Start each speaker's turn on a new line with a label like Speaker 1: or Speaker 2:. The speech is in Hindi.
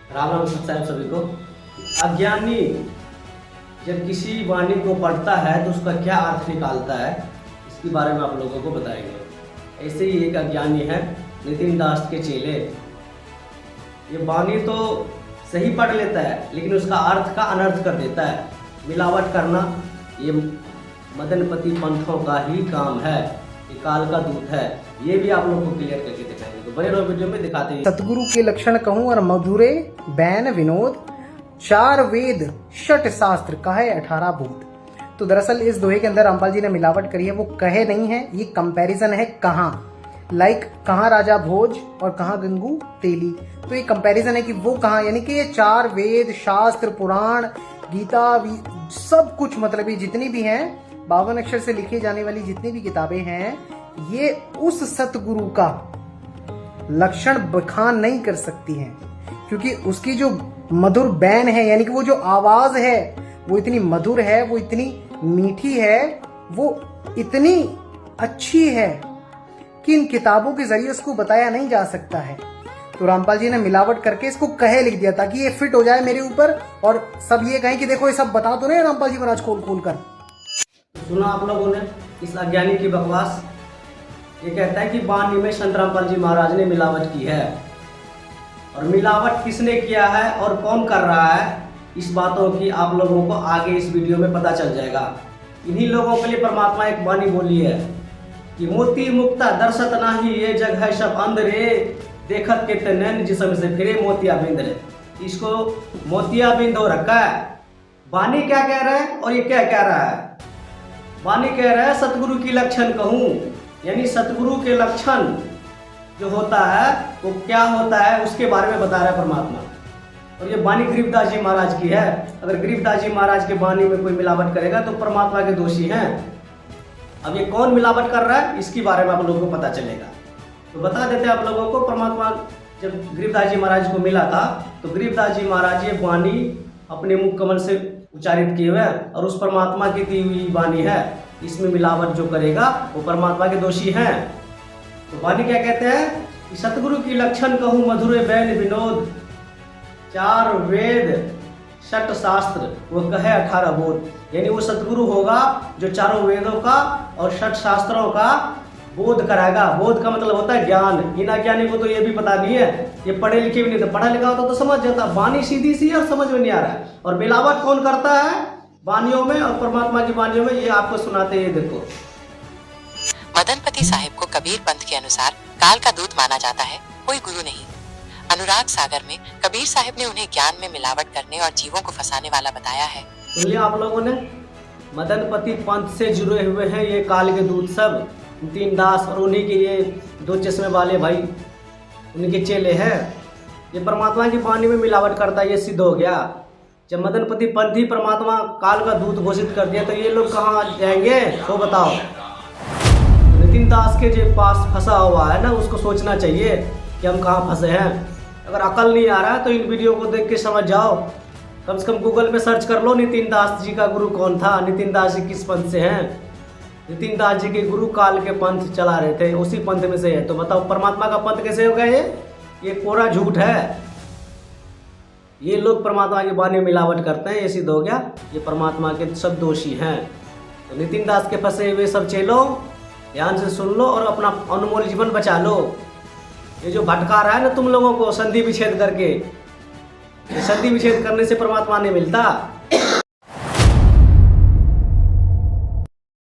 Speaker 1: राम राम साहब सभी को। अज्ञानी जब किसी वाणी को पढ़ता है तो उसका क्या अर्थ निकालता है, इसके बारे में आप लोगों को बताएंगे। ऐसे ही एक अज्ञानी है नितिन दास के चेले। ये वाणी तो सही पढ़ लेता है लेकिन उसका अर्थ का अनर्थ कर देता है। मिलावट करना ये मदनपति पंथों का ही काम है, ये काल का दूत है। ये भी आप लोगों को क्लियर करके दिखाएंगे, तो बने रहो वीडियो में, दिखाते हैं।
Speaker 2: सतगुरु के लक्षण कहूँ और मधुरे बैन विनोद, 4 वेद षट शास्त्र कहे 18 भूत। तो दरअसल इस दोहे के अंदर रामपाल जी ने मिलावट करी है, वो कहे नहीं है, ये कंपैरिजन है कहाँ। कहाँ राजा भोज और कहाँ गंगू तेली। तो ये कंपैरिजन है कि वो कहाँ, यानी कि ये 4 वेद शास्त्र पुराण गीता सब कुछ, मतलब ये जितनी भी हैं 52 अक्षर से लिखी जाने वाली जितनी भी किताबें हैं, ये उस सतगुरु का लक्षण बखान नहीं कर सकती हैं, क्योंकि उसकी जो मधुर बैन है, यानी कि वो जो आवाज है वो इतनी मधुर है, वो इतनी मीठी है, वो इतनी अच्छी है कि इन किताबों के जरिए उसको बताया नहीं जा सकता है। तो रामपाल जी ने मिलावट करके इसको कहे लिख दिया ताकि ये फिट हो जाए मेरे ऊपर और सब ये कहें कि देखो ये सब बता तो नहीं रामपाल जी महाराज खोल कर।
Speaker 1: सुना आप लोगों ने इस अज्ञानी की बकवास। ये कहता है कि वाणी में संत रामपाल जी महाराज ने मिलावट की है, और मिलावट किसने किया है और कौन कर रहा है, इस बातों की आप लोगों को आगे इस वीडियो में पता चल जाएगा। इन्हीं लोगों के लिए परमात्मा एक वाणी बोली है कि मोती मुक्ता दर्शत नाही, ये जग है सब अंधरे, देखत के ते नैन जिसम से फिरे मोतिया बिंद रे। इसको मोतिया बिंद हो रखा है। वाणी क्या कह रहा है और ये क्या कह रहा है? वाणी कह रहा है सतगुरु की लक्षण कहूँ, यानी सतगुरु के लक्षण जो होता है वो क्या होता है उसके बारे में बता रहा है परमात्मा। और ये वाणी गरीबदास जी महाराज की है। अगर गरीबदास जी महाराज के वाणी में कोई मिलावट करेगा तो परमात्मा के दोषी हैं। अब ये कौन मिलावट कर रहा है इसके बारे में आप लोगों को पता चलेगा। तो बता देते हैं आप लोगों को। परमात्मा जब गरीबदास जी महाराज को मिला था तो गरीबदास जी महाराज ये वाणी अपने मुख कमल से उच्चारित किए हुए हैं, और उस परमात्मा की दी हुई वाणी है। इसमें मिलावट जो करेगा वो परमात्मा के दोषी हैं। तो वाणी क्या कहते हैं कि सतगुरु की लक्षण कहूँ मधुरे बैन विनोद, 4 वेद षट शास्त्र वो कहे 18 बोध। यानी वो सतगुरु होगा जो 4 वेदों का और षट शास्त्रों का बोध कराएगा। बोध का मतलब होता है ज्ञान। इन अज्ञानी को तो ये भी पता नहीं है, ये पढ़े लिखे भी नहीं थे। पढ़ा लिखा होता तो समझ जाता। वाणी सीधी सी और समझ में नहीं आ रहा है। और मिलावट कौन करता है वाणियों में और परमात्मा की वाणियों में, ये आपको सुनाते हैं। देखो,
Speaker 3: मदनपति साहिब को कबीर पंथ के अनुसार काल का दूत माना जाता है, कोई गुरु नहीं। अनुराग सागर में कबीर साहिब ने उन्हें ज्ञान में मिलावट करने और जीवों को फंसाने वाला बताया है।
Speaker 1: सुन आप लोगों ने, मदनपति पंथ से जुड़े हुए हैं ये काल के दूत सब, नितिन दास और उन्हीं के ये 2 चश्मे वाले भाई, उनके चेले हैं। ये परमात्मा की वाणी में मिलावट करता है, ये सिद्ध हो गया। जब मदनपति पंथ ही परमात्मा काल का दूत घोषित कर दिया तो ये लोग कहाँ जाएंगे, तो बताओ। नितिन दास के जो पास फंसा हुआ है ना, उसको सोचना चाहिए कि हम कहाँ फंसे हैं। अगर अकल नहीं आ रहा है तो इन वीडियो को देख के समझ जाओ। कम से कम गूगल पे सर्च कर लो नितिन दास जी का गुरु कौन था, नितिन दास जी किस पंथ से हैं। नितिन दास जी के गुरु काल के पंथ चला रहे थे, उसी पंथ में से है। तो बताओ परमात्मा का पंथ कैसे हो गए? ये कोरा झूठ है। ये लोग परमात्मा की वाणी में मिलावट करते हैं, ये सिद्ध हो गया। ये परमात्मा के सब दोषी हैं। तो नितिन दास के फंसे हुए सब चेलो ध्यान से सुन लो और अपना अनमोल जीवन बचा लो। ये जो भटका रहा है ना तुम लोगों को संधि विच्छेद करके, संधि विच्छेद करने से परमात्मा नहीं मिलता।